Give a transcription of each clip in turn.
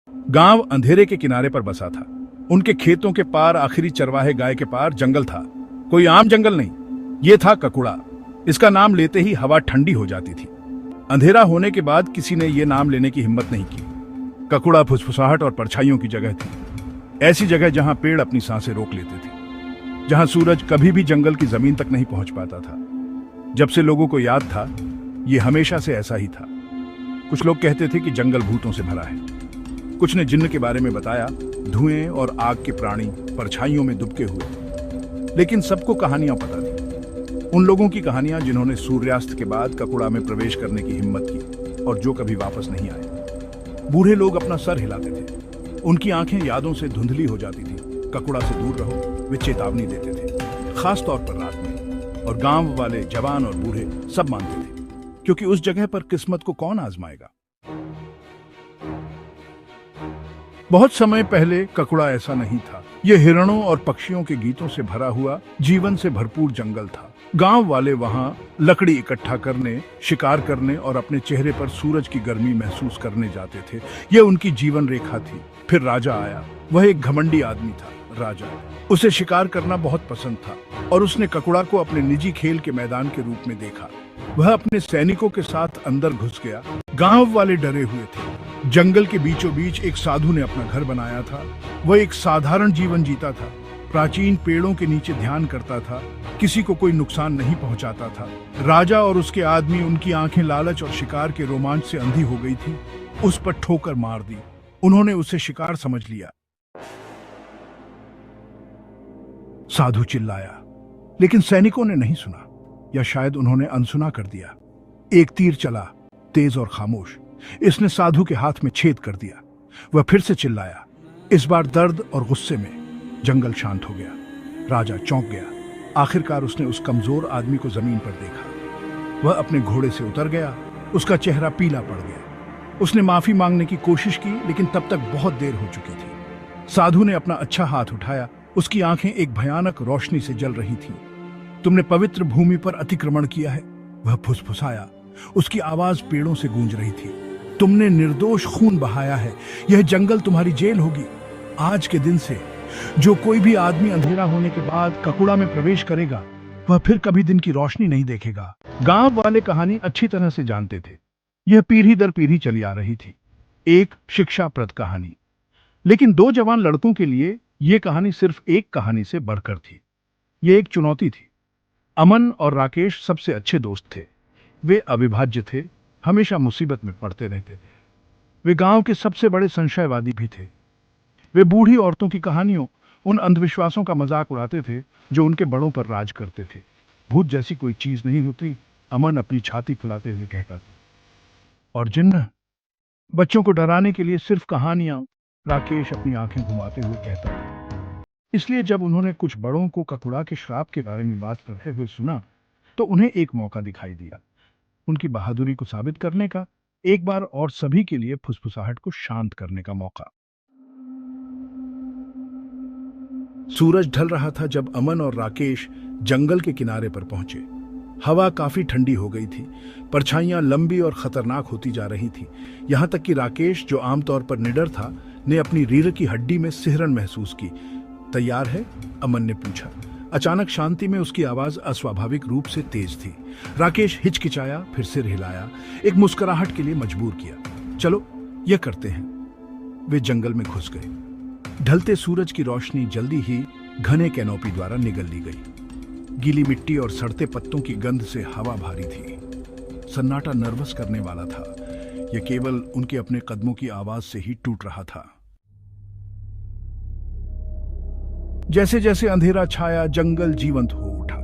गांव अंधेरे के किनारे पर बसा था। उनके खेतों के पार, आखिरी चरवाहे गाय के पार जंगल था। कोई आम जंगल नहीं, ये था ककुड़ा। इसका नाम लेते ही हवा ठंडी हो जाती थी। अंधेरा होने के बाद किसी ने यह नाम लेने की हिम्मत नहीं की। ककुड़ा फुसफुसाहट और परछाइयों की जगह थी। ऐसी जगह जहां पेड़ अपनी सांसें रोक लेते थे, जहां सूरज कभी भी जंगल की जमीन तक नहीं पहुंच पाता था। जब से लोगों को याद था, यह हमेशा से ऐसा ही था। कुछ लोग कहते थे कि जंगल भूतों से भरा है। कुछ ने जिन्न के बारे में बताया, धुएं और आग के प्राणी परछाइयों में दुबके हुए। लेकिन सबको कहानियां पता थी, उन लोगों की कहानियां जिन्होंने सूर्यास्त के बाद ककुड़ा में प्रवेश करने की हिम्मत की और जो कभी वापस नहीं आए। बूढ़े लोग अपना सर हिलाते थे, उनकी आंखें यादों से धुंधली हो जाती थी। ककुड़ा से दूर रहो, वे चेतावनी देते थे, खास तौर पर रात में। और गांव वाले, जवान और बूढ़े सब मानते थे, क्योंकि उस जगह पर किस्मत को कौन आजमाएगा। बहुत समय पहले ककुड़ा ऐसा नहीं था। यह हिरणों और पक्षियों के गीतों से भरा हुआ, जीवन से भरपूर जंगल था। गांव वाले वहां लकड़ी इकट्ठा करने, शिकार करने और अपने चेहरे पर सूरज की गर्मी महसूस करने जाते थे। यह उनकी जीवन रेखा थी। फिर राजा आया। वह एक घमंडी आदमी था। राजा, उसे शिकार करना बहुत पसंद था और उसने ककुड़ा को अपने निजी खेल के मैदान के रूप में देखा। वह अपने सैनिकों के साथ अंदर घुस गया। गांव वाले डरे हुए थे। जंगल के बीचों बीच एक साधु ने अपना घर बनाया था। वह एक साधारण जीवन जीता था। प्राचीन पेड़ों के नीचे ध्यान करता था, किसी को कोई नुकसान नहीं पहुंचाता था। राजा और उसके आदमी, उनकी आंखें लालच और शिकार के रोमांच से अंधी हो गई थी, उस पर ठोकर मार दी। उन्होंने उसे शिकार समझ लिया। साधु चिल्लाया, लेकिन सैनिकों ने नहीं सुना, या शायद उन्होंने अनसुना कर दिया। एक तीर चला, तेज और खामोश। इसने साधु के हाथ में छेद कर दिया। वह फिर से चिल्लाया, इस बार दर्द और गुस्से में। जंगल शांत हो गया। राजा चौंक गया। आखिरकार उसने उस कमजोर आदमी को जमीन पर देखा। वह अपने घोड़े से उतर गया। उसका चेहरा पीला पड़ गया। उसने माफी मांगने की कोशिश की, लेकिन तब तक बहुत देर हो चुकी थी। साधु ने अपना अच्छा हाथ उठाया। उसकी आंखें एक भयानक रोशनी से जल रही थीं। तुमने पवित्र भूमि पर अतिक्रमण किया है, वह फुसफुसाया। उसकी आवाज पेड़ों से गूंज रही थी। तुमने निर्दोष खून बहाया है। यह जंगल तुम्हारी जेल होगी। आज के दिन से जो कोई भी आदमी अंधेरा होने के बाद ककुड़ा में प्रवेश करेगा, वह फिर कभी दिन की रोशनी नहीं देखेगा। गांव वाले कहानी अच्छी तरह से जानते थे। यह पीढ़ी दर पीढ़ी चली आ रही थी, एक शिक्षाप्रद कहानी। लेकिन दो जवान लड़कों के लिए यह कहानी सिर्फ एक कहानी से बढ़कर थी। यह एक चुनौती थी। अमन और राकेश सबसे अच्छे दोस्त थे। वे अविभाज्य थे, हमेशा मुसीबत में पड़ते रहते थे। वे गांव के सबसे बड़े संशयवादी भी थे। वे बूढ़ी औरतों की कहानियों, उन अंधविश्वासों का मजाक उड़ाते थे जो उनके बड़ों पर राज करते थे। भूत जैसी कोई चीज नहीं होती, अमन अपनी छाती फुलाते हुए कहता था। और जिन्न, बच्चों को डराने के लिए सिर्फ कहानियां, राकेश अपनी आंखें घुमाते हुए कहता था। इसलिए जब उन्होंने कुछ बड़ों को ककुड़ा के श्राप के बारे में बात करते हुए सुना, तो उन्हें एक मौका दिखाई दिया, उनकी बहादुरी को साबित करने का, एक बार और सभी के लिए फुसफुसाहट को शांत करने का मौका। सूरज ढल रहा था जब अमन और राकेश जंगल के किनारे पर पहुंचे। हवा काफी ठंडी हो गई थी। परछाइयां लंबी और खतरनाक होती जा रही थी। यहां तक कि राकेश, जो आमतौर पर निडर था, ने अपनी रीढ़ की हड्डी में सिहरन महसूस की। तैयार है? अमन ने पूछा। अचानक शांति में उसकी आवाज अस्वाभाविक रूप से तेज थी। राकेश हिचकिचाया, फिर सिर हिलाया, एक मुस्कुराहट के लिए मजबूर किया। चलो, यह करते हैं। वे जंगल में घुस गए। ढलते सूरज की रोशनी जल्दी ही घने कैनोपी द्वारा निगल ली गई। गीली मिट्टी और सड़ते पत्तों की गंध से हवा भारी थी। सन्नाटा नर्वस करने वाला था। यह केवल उनके अपने कदमों की आवाज से ही टूट रहा था। जैसे जैसे अंधेरा छाया, जंगल जीवंत हो उठा।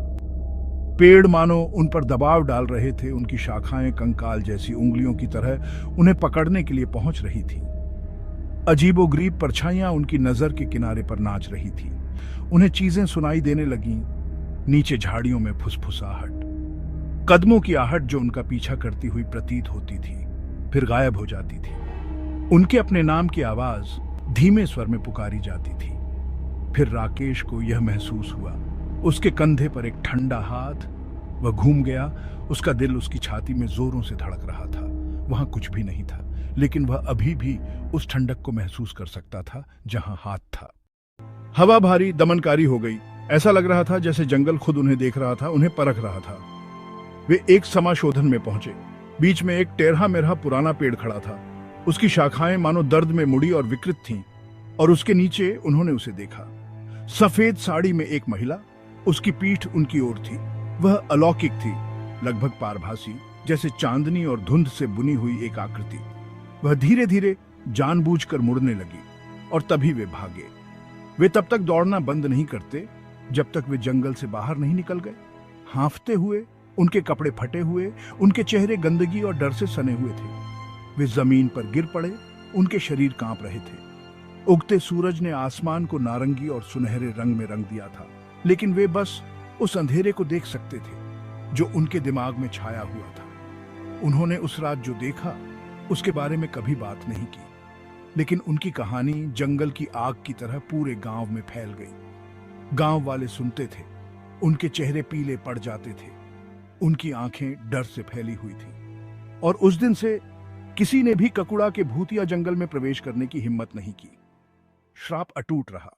पेड़ मानो उन पर दबाव डाल रहे थे। उनकी शाखाएं कंकाल जैसी उंगलियों की तरह उन्हें पकड़ने के लिए पहुंच रही थी। अजीबोगरीब परछाइयां उनकी नजर के किनारे पर नाच रही थी। उन्हें चीजें सुनाई देने लगीं। नीचे झाड़ियों में फुसफुसाहट, कदमों की आहट जो उनका पीछा करती हुई प्रतीत होती थी, फिर गायब हो जाती थी। उनके अपने नाम की आवाज धीमे स्वर में पुकारी जाती थी। फिर राकेश को यह महसूस हुआ, उसके कंधे पर एक ठंडा हाथ। वह घूम गया। उसका दिल उसकी छाती में जोरों से धड़क रहा था। वहां कुछ भी नहीं था, लेकिन वह अभी भी उस ठंडक को महसूस कर सकता था जहां हाथ था। हवा भारी दमनकारी हो गई। ऐसा लग रहा था जैसे जंगल खुद उन्हें देख रहा था, उन्हें परख रहा था। वे एक समाशोधन में पहुंचे। बीच में एक टेढ़ा मेढ़ा पुराना पेड़ खड़ा था। उसकी शाखाएं मानो दर्द में मुड़ी और विकृत थीं, और उसके नीचे उन्होंने उसे देखा। सफेद साड़ी में एक महिला, उसकी पीठ उनकी ओर थी। वह अलौकिक थी, लगभग पारभासी, जैसे चांदनी और धुंध से बुनी हुई एक आकृति। वह धीरे धीरे जानबूझकर मुड़ने लगी, और तभी वे भागे। वे तब तक दौड़ना बंद नहीं करते जब तक वे जंगल से बाहर नहीं निकल गए। हांफते हुए, उनके कपड़े फटे हुए, उनके चेहरे गंदगी और डर से सने हुए थे। वे जमीन पर गिर पड़े, उनके शरीर कांप रहे थे। उगते सूरज ने आसमान को नारंगी और सुनहरे रंग में रंग दिया था, लेकिन वे बस उस अंधेरे को देख सकते थे जो उनके दिमाग में छाया हुआ था। उन्होंने उस रात जो देखा उसके बारे में कभी बात नहीं की, लेकिन उनकी कहानी जंगल की आग की तरह पूरे गांव में फैल गई। गांव वाले सुनते थे, उनके चेहरे पीले पड़ जाते थे, उनकी आंखें डर से फैली हुई थीं। और उस दिन से किसी ने भी ककुड़ा के भूतिया जंगल में प्रवेश करने की हिम्मत नहीं की। श्राप अटूट रहा।